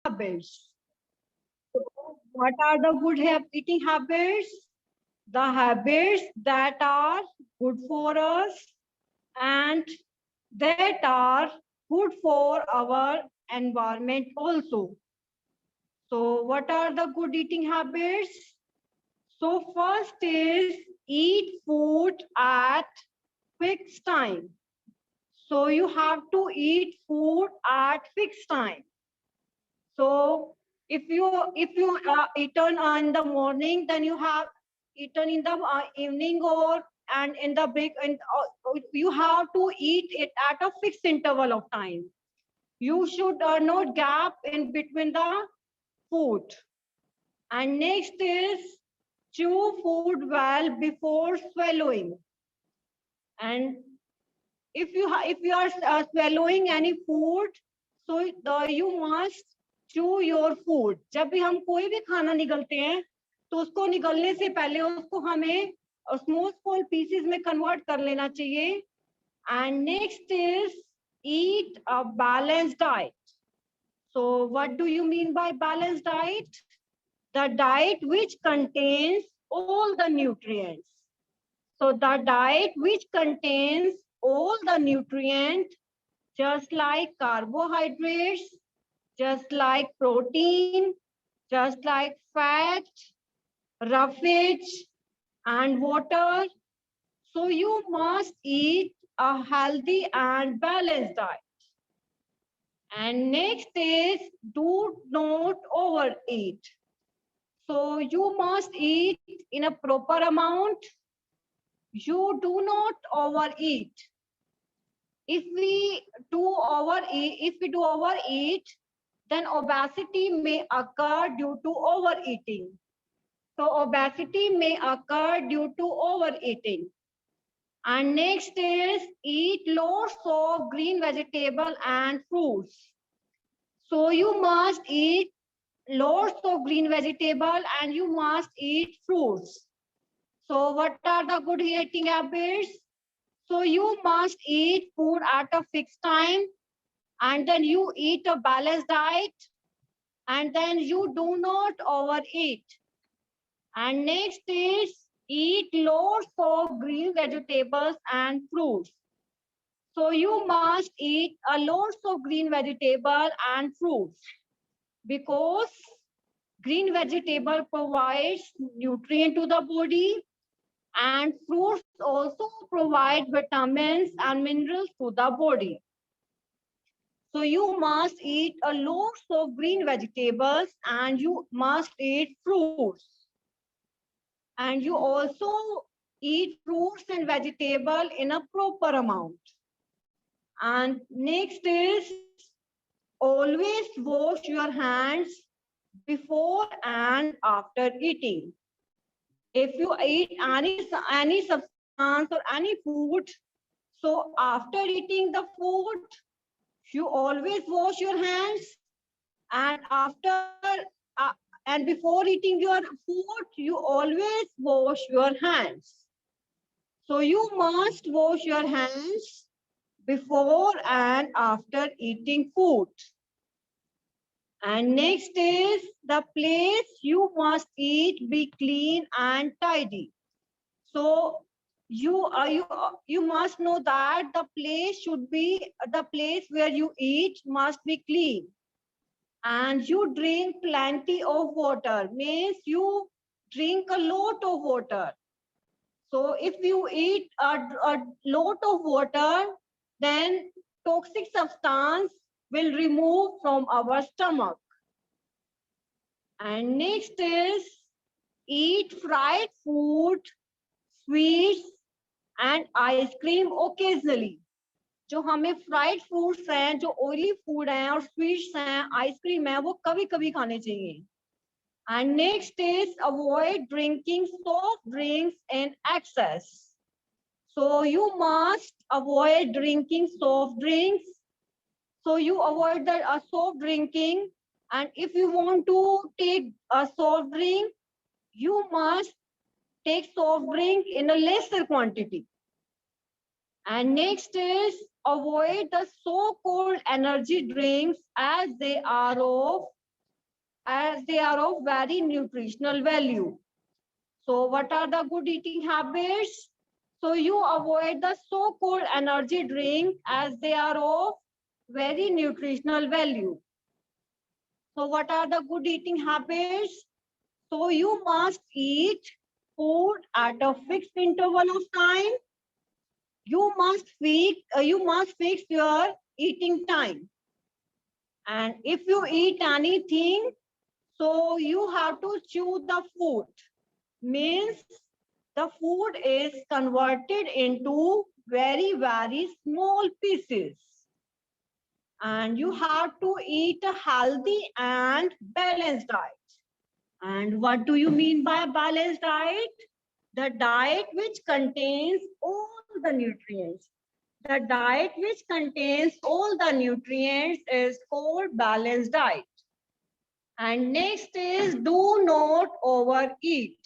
habits. So what are the good eating habits? The habits that are good for us and that are good for our environment also. So what are the good eating habits? So first is eat food at fixed time. So you have to eat food at fixed time. So if you eaten in the morning, then you have eaten in the evening or and in the break, and you have to eat it at a fixed interval of time. You should not gap in between the food. And next is chew food well before swallowing. And if you are swallowing any food, so you must chew your food. जब भी हम कोई भी खाना निगलते हैं तो उसको निगलने से पहले उसको हमें स्मॉल स्मॉल पीसेस में कन्वर्ट कर लेना चाहिए. And next is eat a balanced diet. So what do you mean by balanced diet? The diet which contains all the nutrients. So the diet which contains all the nutrients, just like carbohydrates, just like protein, just like fat, roughage, and water. So you must eat a healthy and balanced diet. And next is do not overeat. So you must eat in a proper amount. You do not overeat. If we do overeat, then obesity may occur due to overeating. So obesity may occur due to overeating. And next is eat lots of green vegetable and fruits. So you must eat lots of green vegetable and you must eat fruits. So what are the good eating habits? So you must eat food at a fixed time, and then you eat a balanced diet, and then you do not overeat. And next is eat lots of green vegetables and fruits. So you must eat a lots of green vegetable and fruits because green vegetable provides nutrient to the body and fruits also provide vitamins and minerals to the body. So you must eat a lots of green vegetables and you must eat fruits. And you also eat fruits and vegetable in a proper amount. And next is always wash your hands before and after eating. If you eat any substance or any food, so after eating the food, you always wash your hands, and and before eating your food, you always wash your hands. So you must wash your hands before and after eating food. And next is the place you must eat be clean and tidy. So you must know that the place where you eat must be clean, and you drink plenty of water means you drink a lot of water. So if you eat a lot of water, then toxic substance will remove from our stomach. And next is eat fried food, sweets and ice cream occasionally. जो हमें fried foods हैं, जो oily food हैं और sweets हैं, ice cream है, वो कभी कभी खाने चाहिए. And next is avoid drinking soft drinks in excess. So you must avoid drinking soft drinks. So you avoid the soft drinking, and if you want to take a soft drink, you must take soft drink in a lesser quantity. And next is avoid the so-called energy drinks as they are of as they are of very nutritional value. So what are the good eating habits? So you avoid the so-called energy drink as they are of very nutritional value. So what are the good eating habits? So you must eat food at a fixed interval of time. You must fix your eating time. And if you eat anything, so you have to chew the food. Means the food is converted into very, very small pieces. And you have to eat a healthy and balanced diet. And what do you mean by a balanced diet? The diet which contains all the nutrients. The diet which contains all the nutrients is called balanced diet. And next is do not overeat.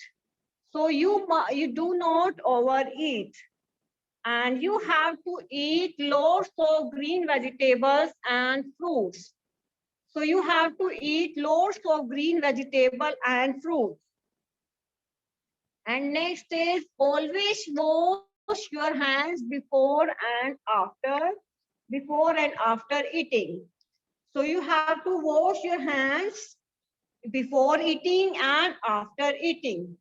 So you do not overeat. And you have to eat lots of green vegetables and fruits. So you have to eat lots of green vegetable and fruits. And next is always wash your hands before and after eating. So you have to wash your hands before eating and after eating.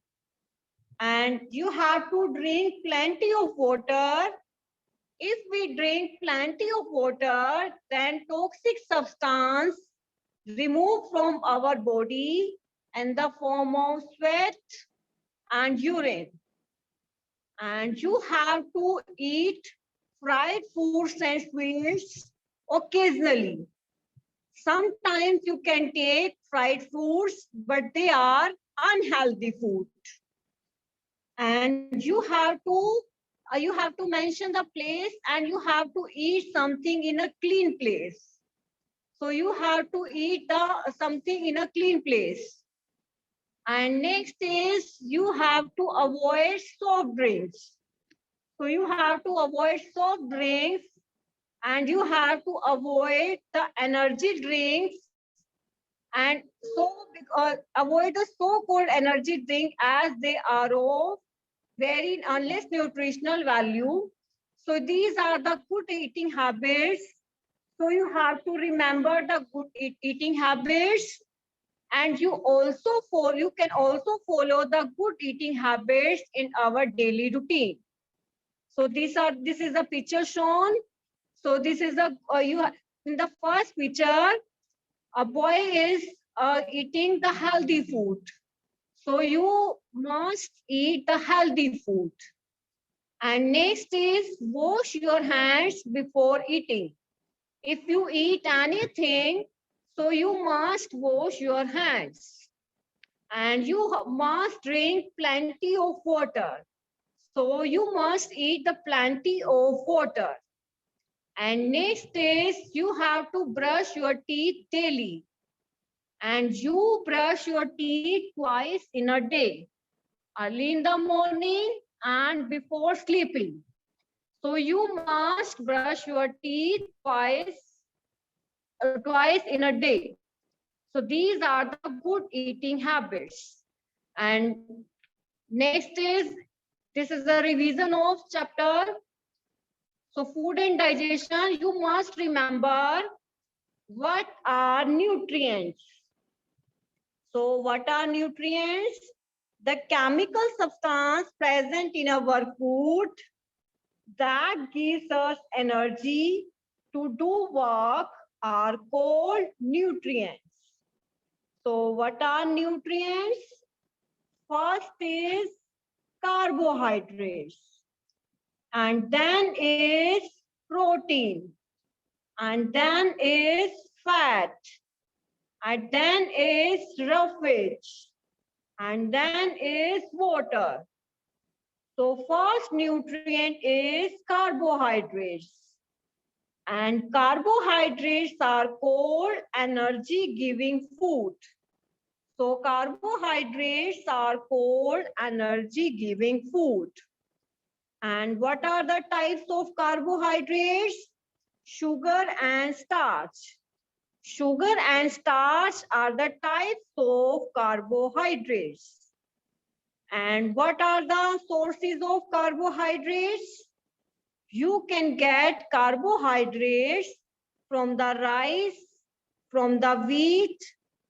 And you have to drink plenty of water. If we drink plenty of water, then toxic substance removed from our body in the form of sweat and urine. And you have to eat fried foods and sweets occasionally. Sometimes you can take fried foods, but they are unhealthy food. And you have to mention the place and you have to eat something in a clean place. So you have to eat something in a clean place. And next is you have to avoid soft drinks. So you have to avoid soft drinks and you have to avoid the energy drinks and avoid the so-called energy drink as they are of very less nutritional value. So these are the good eating habits. So you have to remember the good eating habits, and you can also follow the good eating habits in our daily routine. So this is a picture shown. So this is in the first picture, a boy is eating the healthy food. So you must eat the healthy food. And next is wash your hands before eating. If you eat anything, so you must wash your hands. And you must drink plenty of water. So you must eat the plenty of water. And next is you have to brush your teeth daily. And you brush your teeth twice in a day, early in the morning and before sleeping. So you must brush your teeth twice in a day. So these are the good eating habits. And next is, this is the revision of chapter. So food and digestion, you must remember what are nutrients. So what are nutrients? The chemical substance present in our food that gives us energy to do work are called nutrients. So what are nutrients? First is carbohydrates, and then is protein, and then is fat, and then is roughage, and then is water. So first nutrient is carbohydrates. And carbohydrates are called energy giving food. So carbohydrates are called energy giving food. And what are the types of carbohydrates? Sugar and starch. Sugar and starch are the types of carbohydrates. And what are the sources of carbohydrates? You can get carbohydrates from the rice, from the wheat,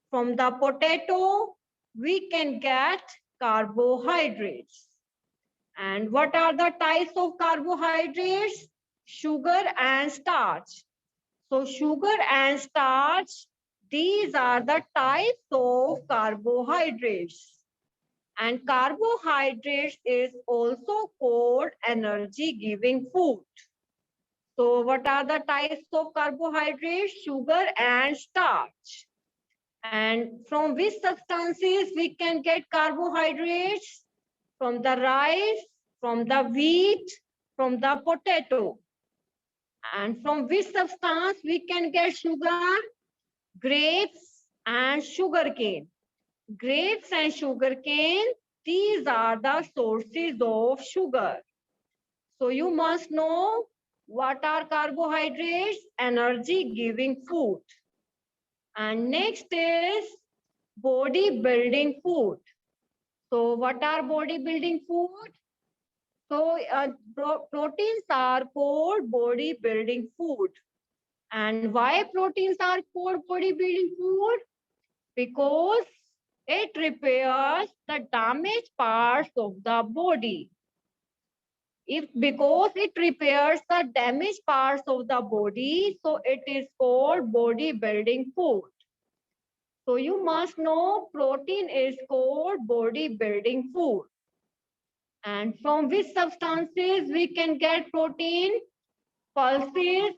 from the potato. We can get carbohydrates. And what are the types of carbohydrates? Sugar and starch. So sugar and starch, these are the types of carbohydrates. And carbohydrates is also called energy giving food. So what are the types of carbohydrates? Sugar and starch. And from which substances we can get carbohydrates? From the rice, from the wheat, from the potato. And from which substance we can get sugar? Grapes and sugarcane. Grapes and sugarcane, these are the sources of sugar. So you must know what are carbohydrates, energy giving food. And next is body building food. So what are body building food? So proteins are called body building food. And why proteins are called body building food? Because it repairs the damaged parts of the body. Because it repairs the damaged parts of the body, so it is called body building food. So you must know protein is called body building food. And from which substances we can get protein? Pulses,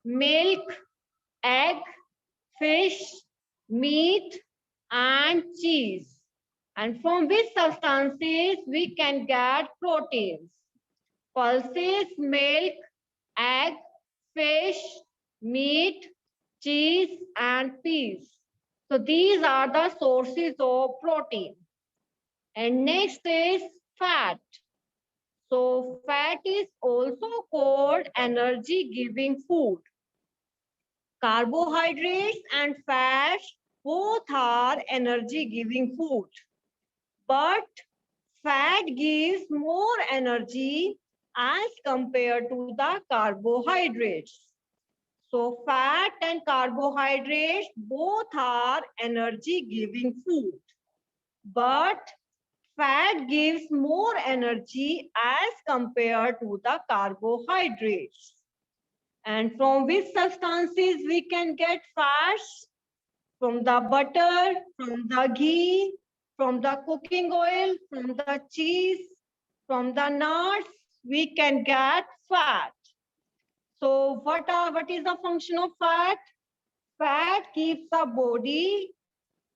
milk, egg, fish, meat, and cheese. And from which substances we can get proteins? Pulses, milk, egg, fish, meat, cheese, and peas. So these are the sources of protein. And next is fat. So fat is also called energy giving food. Carbohydrates and fats both are energy giving food. But fat gives more energy as compared to the carbohydrates. So fat and carbohydrates both are energy giving food. But fat gives more energy as compared to the carbohydrates. And from which substances we can get fats? From the butter, from the ghee, from the cooking oil, from the cheese, from the nuts, we can get fat. So what is the function of fat? Fat keeps the body,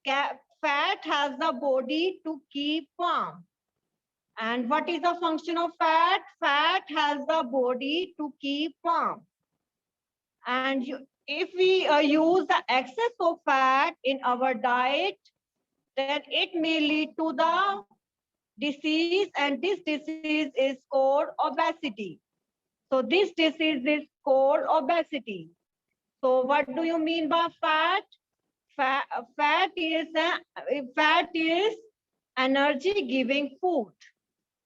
fat has the body to keep warm. And what is the function of fat? Fat has the body to keep warm. And if we use the excess of fat in our diet, then it may lead to the disease, and this disease is called obesity. So this disease is called obesity. So what do you mean by fat? Fat is energy giving food,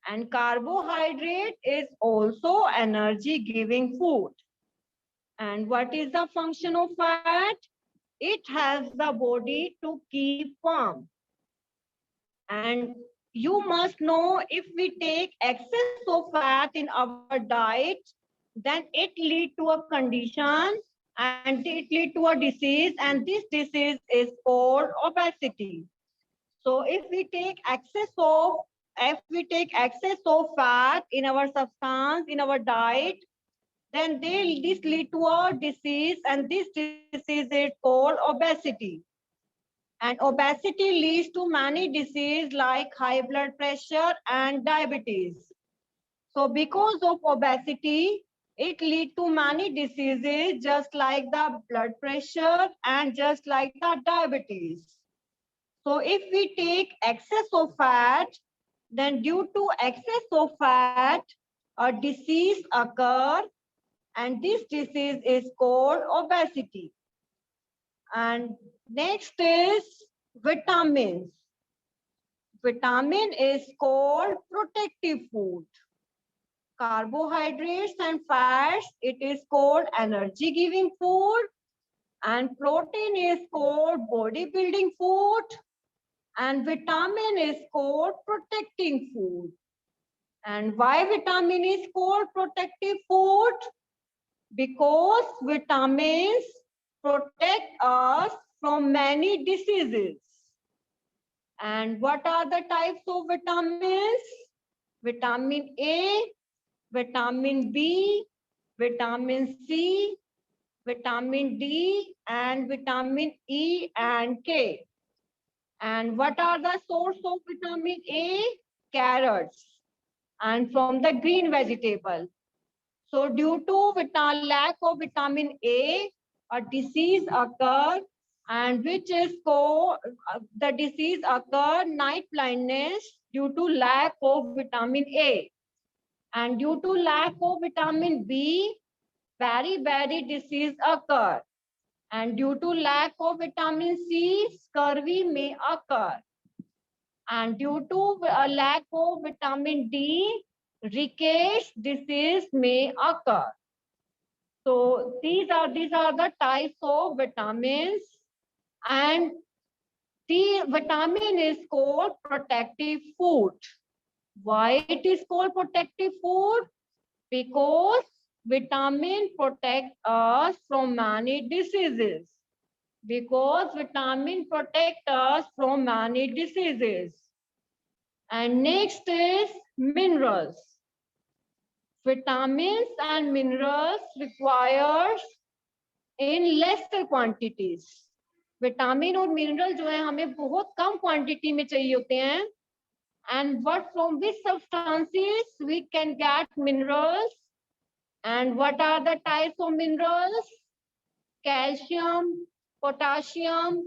and carbohydrate is also energy giving food. And what is the function of fat? It has the body to keep warm. And you must know, if we take excess of fat in our diet, then it lead to a condition and it lead to a disease, and this disease is called obesity. So if we take excess of fat in our substance, in our diet, then this lead to a disease, and this disease is called obesity. And obesity leads to many diseases like high blood pressure and diabetes. So because of obesity, it leads to many diseases just like the blood pressure and just like the diabetes. So if we take excess of fat, then due to excess of fat, a disease occurs, and this disease is called obesity. And next is vitamins. Vitamin is called protective food. Carbohydrates and fats, it is called energy giving food. And protein is called bodybuilding food. And vitamin is called protecting food. And why vitamin is called protective food? Because vitamins protect us from many diseases. And what are the types of vitamins? Vitamin A, vitamin B, vitamin C, vitamin D, and vitamin E and K. And what are the source of vitamin A? Carrots, and from the green vegetable. So due to lack of vitamin a disease occur, and which is called, the disease occur night blindness due to lack of vitamin A. And due to lack of vitamin B, very disease occur. And due to lack of vitamin C, scurvy may occur. And due to a lack of vitamin D, rickets disease may occur. So these are the types of vitamins, and the vitamin is called protective food. Why it is called protective food? Because vitamin protect us from many diseases. Because vitamin protect us from many diseases. And next is minerals. Vitamins and minerals requires in lesser quantities. Vitamin और mineral जो है हमें बहुत कम quantity में चाहिए होते हैं. And what from which substances we can get minerals? And what are the types of minerals? Calcium, potassium,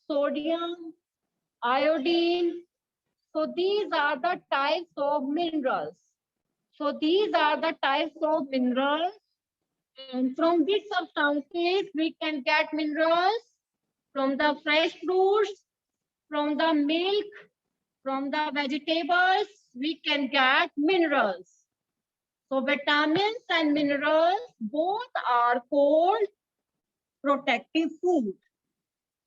sodium, iodine. So these are the types of minerals. So these are the types of minerals. And from which substances we can get minerals? From the fresh fruits, from the milk, from the vegetables, we can get minerals. So vitamins and minerals both are called protective food.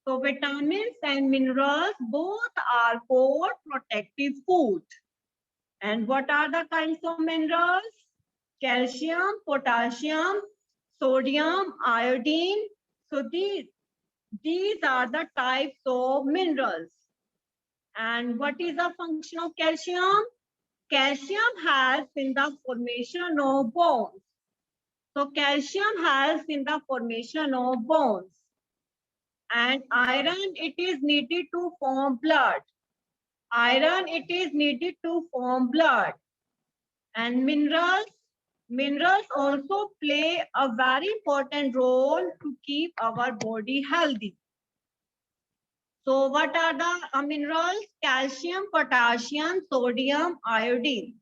So vitamins and minerals both are called protective food. And what are the kinds of minerals? Calcium, potassium, sodium, iodine. So these are the types of minerals. And what is the function of calcium? Calcium helps in the formation of bones. So calcium helps in the formation of bones. And iron, it is needed to form blood. Iron, it is needed to form blood. And minerals also play a very important role to keep our body healthy. So what are the minerals? Calcium, potassium, sodium, iodine.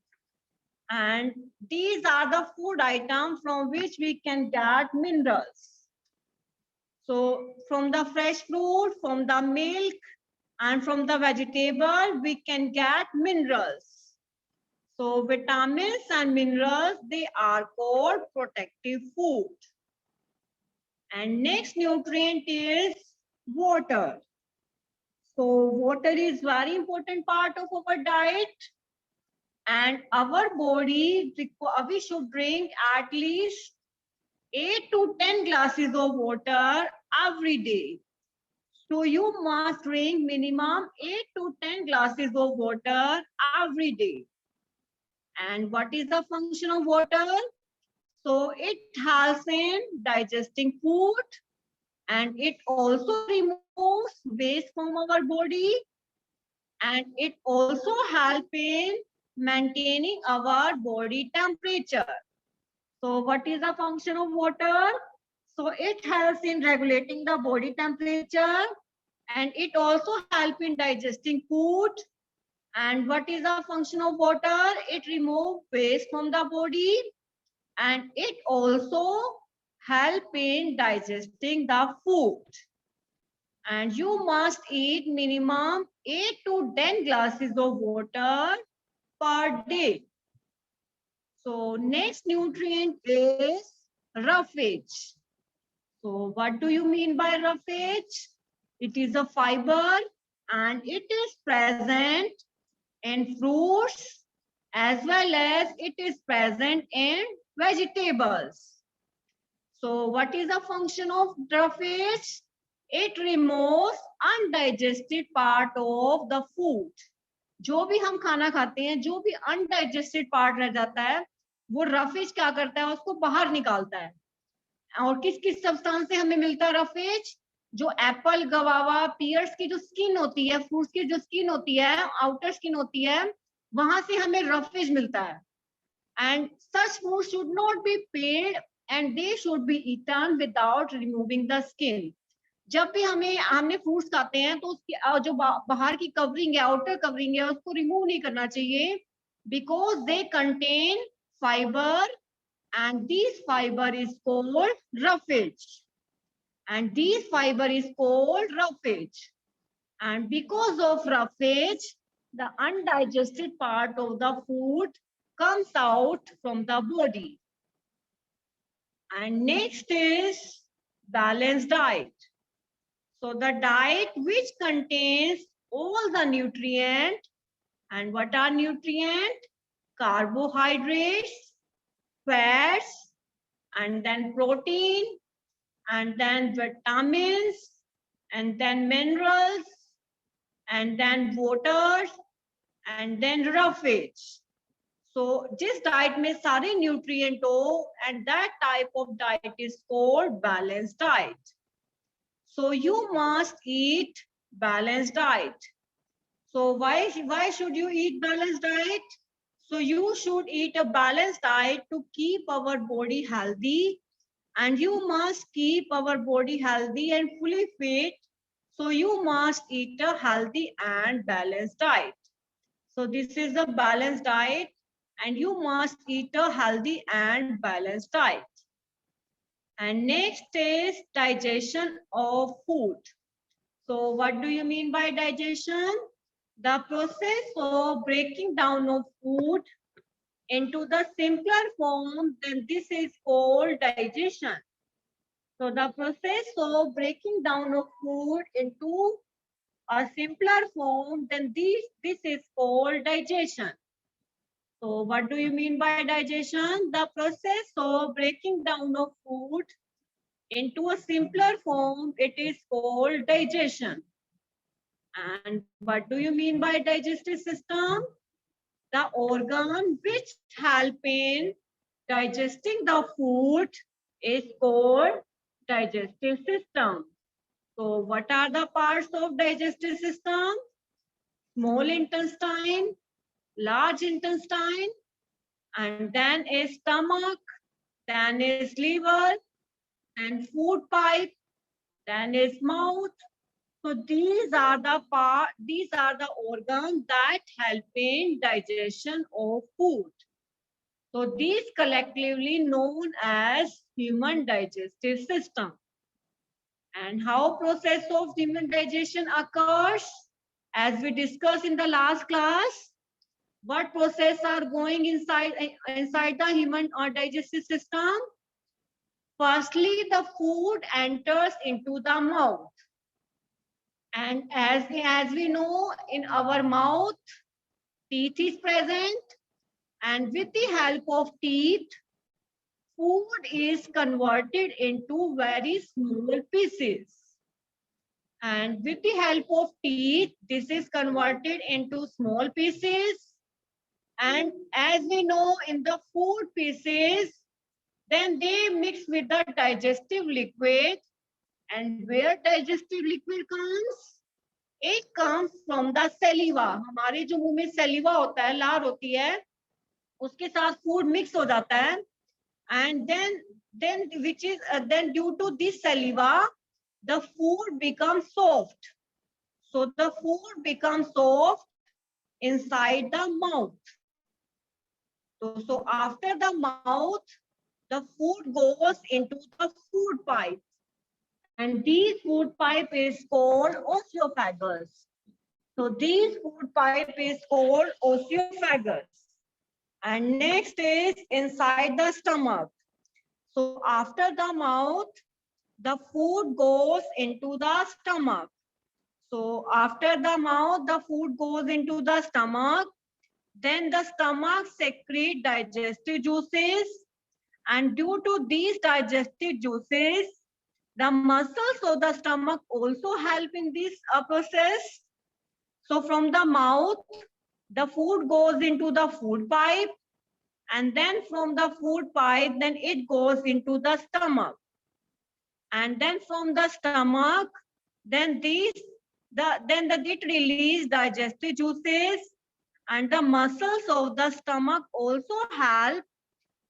And these are the food items from which we can get minerals. So from the fresh fruit, from the milk, and from the vegetable, we can get minerals. So vitamins and minerals, they are called protective food. And next nutrient is water. So water is very important part of our diet. And our body, we should drink at least 8 to 10 glasses of water every day. So you must drink minimum 8 to 10 glasses of water every day. And what is the function of water? So it helps in digesting food, and it also removes waste from our body, and it also helps in maintaining our body temperature. So what is the function of water? So it helps in regulating the body temperature, and it also helps in digesting food. And what is the function of water? It removes waste from the body, and it also helps in digesting the food. And you must eat minimum 8 to 10 glasses of water per day. So next nutrient is roughage. So what do you mean by roughage? It is a fiber and it is present in fruits as well as it is present in vegetables. So what is the function of roughage? It removes undigested part of the food. जो भी हम खाना खाते हैं, जो भी undigested part रह जाता है, वो रफेज क्या करता है, उसको बाहर निकालता है. और किस किस सब्सटेंस से हमें मिलता है रफेज? जो एप्पल, गवावा, पियर्स की जो स्किन होती है, फ्रूट्स की जो स्किन होती है, आउटर स्किन होती है, वहां से हमें रफेज मिलता है. And such food should not be peeled and they should be eaten without removing the skin. जब भी हमने फ्रूट्स खाते हैं तो उसकी जो बाहर की कवरिंग है, आउटर कवरिंग है, उसको रिमूव नहीं करना चाहिए, because they contain fiber and this fiber is called roughage. And this fiber is called roughage. And because of roughage, the undigested part of the food comes out from the body. And next is balanced diet. So the diet which contains all the nutrient. And what are nutrient? Carbohydrates, fats, and then protein, and then vitamins, and then minerals, and then water, and then roughage. So जिस diet में सारे nutrient हो, and that type of diet is called balanced diet. So you must eat balanced diet. So why should you eat balanced diet? So you should eat a balanced diet to keep our body healthy, and you must keep our body healthy and fully fit. So you must eat a healthy and balanced diet. So this is a balanced diet, and you must eat a healthy and balanced diet. And next is digestion of food. So what do you mean by digestion? The process of breaking down of food into the simpler form, then this is called digestion. So the process of breaking down of food into a simpler form, then this is called digestion. So what do you mean by digestion? The process of breaking down of food into a simpler form, it is called digestion. And what do you mean by digestive system? The organ which help in digesting the food is called digestive system. So what are the parts of digestive system? Small intestine, large intestine, and then is stomach, then is liver, then food pipe, then is mouth. So these are the organs that help in digestion of food. So these collectively known as human digestive system. And how process of human digestion occurs? As we discussed in the last class, what process are going inside the human digestive system? Firstly, the food enters into the mouth. And as we know, in our mouth, teeth is present. And with the help of teeth, food is converted into very small pieces. And with the help of teeth, this is converted into small pieces. And as we know, in the food pieces, then they mix with the digestive liquid. And where digestive liquid comes? It comes from the saliva. हमारे जो मुंह में saliva होता है, लार होती है, उसके साथ food mix हो जाता है. And then due to this saliva, the food becomes soft. So the food becomes soft inside the mouth. So after the mouth, the food goes into the food pipe. And these food pipe is called oesophagus. So this food pipe is called oesophagus. And next is inside the stomach. So after the mouth, the food goes into the stomach. So after the mouth, the food goes into the stomach. Then the stomach secrete digestive juices. And due to these digestive juices, the muscles of the stomach also help in this process. So from the mouth, the food goes into the food pipe. And then from the food pipe, then it goes into the stomach. And then from the stomach, then it release digestive juices, and the muscles of the stomach also help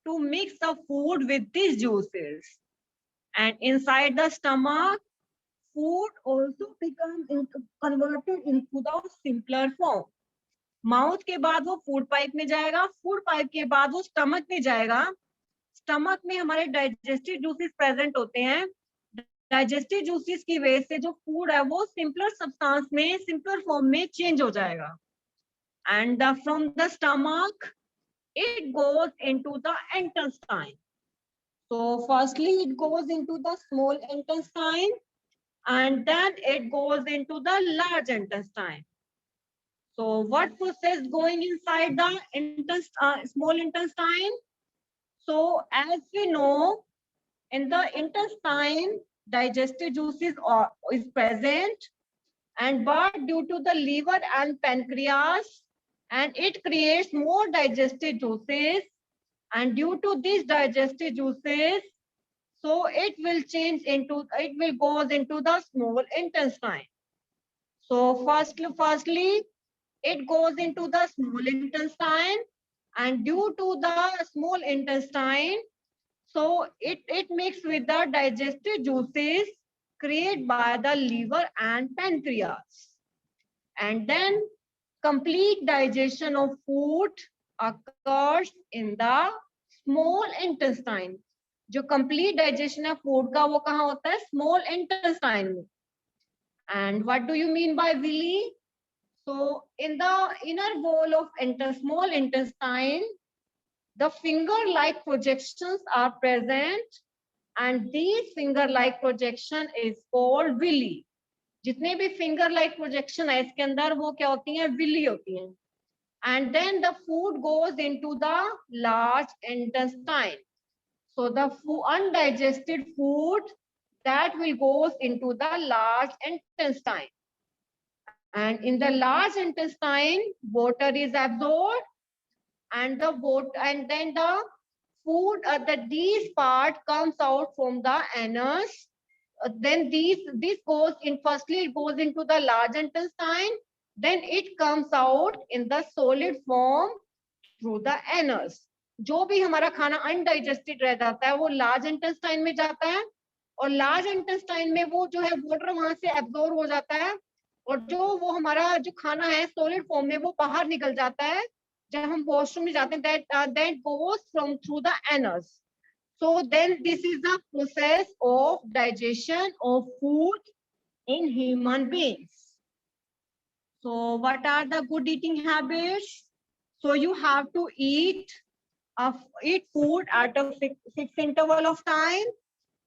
to mix the food with these juices. And inside the stomach, food also becomes converted into the simpler form. Mouth के बाद वो food pipe में जाएगा, food pipe के बाद वो stomach में जाएगा. स्टमक में हमारे डाइजेस्टिव जूसेस प्रेजेंट होते हैं. डाइजेस्टिव जूसेस की वजह से जो फूड है वो सिंपलर सब्सटेंस में, सिंपलर फॉर्म में चेंज हो जाएगा. And from the stomach it goes into the intestine. So firstly it goes into the small intestine, and then it goes into the large intestine. So what process going inside the small intestine? So as we know, in the intestine, digestive juices is present, and but due to the liver and pancreas, and it creates more digestive juices, and due to these digestive juices, so it will goes into the small intestine. So firstly, it goes into the small intestine, and due to the small intestine, so it mixes with the digestive juices created by the liver and pancreas. And then complete digestion of food occurs in the small intestine. जो complete digestion है food का वो कहाँ होता है? Small intestine में. And what do you mean by villi? So in the inner wall of small intestine, the finger-like projections are present, and these finger-like projection is called villi. जितने भी finger-like projection है इसके अंदर वो क्या होती हैं? villi होती हैं. And then the food goes into the large intestine. So the undigested food that will goes into the large intestine. And in the large intestine, water is absorbed, and then the food these part comes out from the anus. Then this goes in, firstly it goes into the large intestine, then it comes out in the solid form through the anus. जो भी हमारा खाना undigested रह जाता है वो large intestine में जाता है, और लार्ज इंटेस्टाइन में वो जो है वाटर वहां से एब्जॉर्ब हो जाता है, और जो वो हमारा जो खाना है सॉलिड फॉर्म में वो बाहर निकल जाता है जब हम वॉशरूम में जाते हैं. that goes from through the anus. So then this is the process of digestion of food in human beings. So what are the good eating habits? So you have to eat food at a fixed interval of time,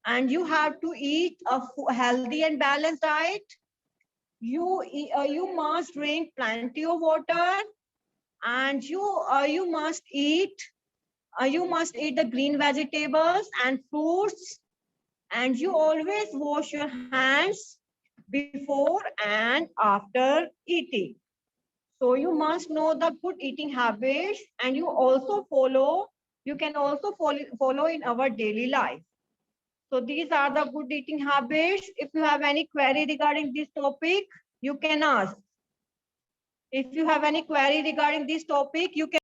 and you have to eat a healthy and balanced diet. You must drink plenty of water, and you must eat the green vegetables and fruits, and you always wash your hands before and after eating. So you must know the good eating habits, and you can also follow in our daily life. So these are the good eating habits. If you have any query regarding this topic, you can ask. If you have any query regarding this topic, you can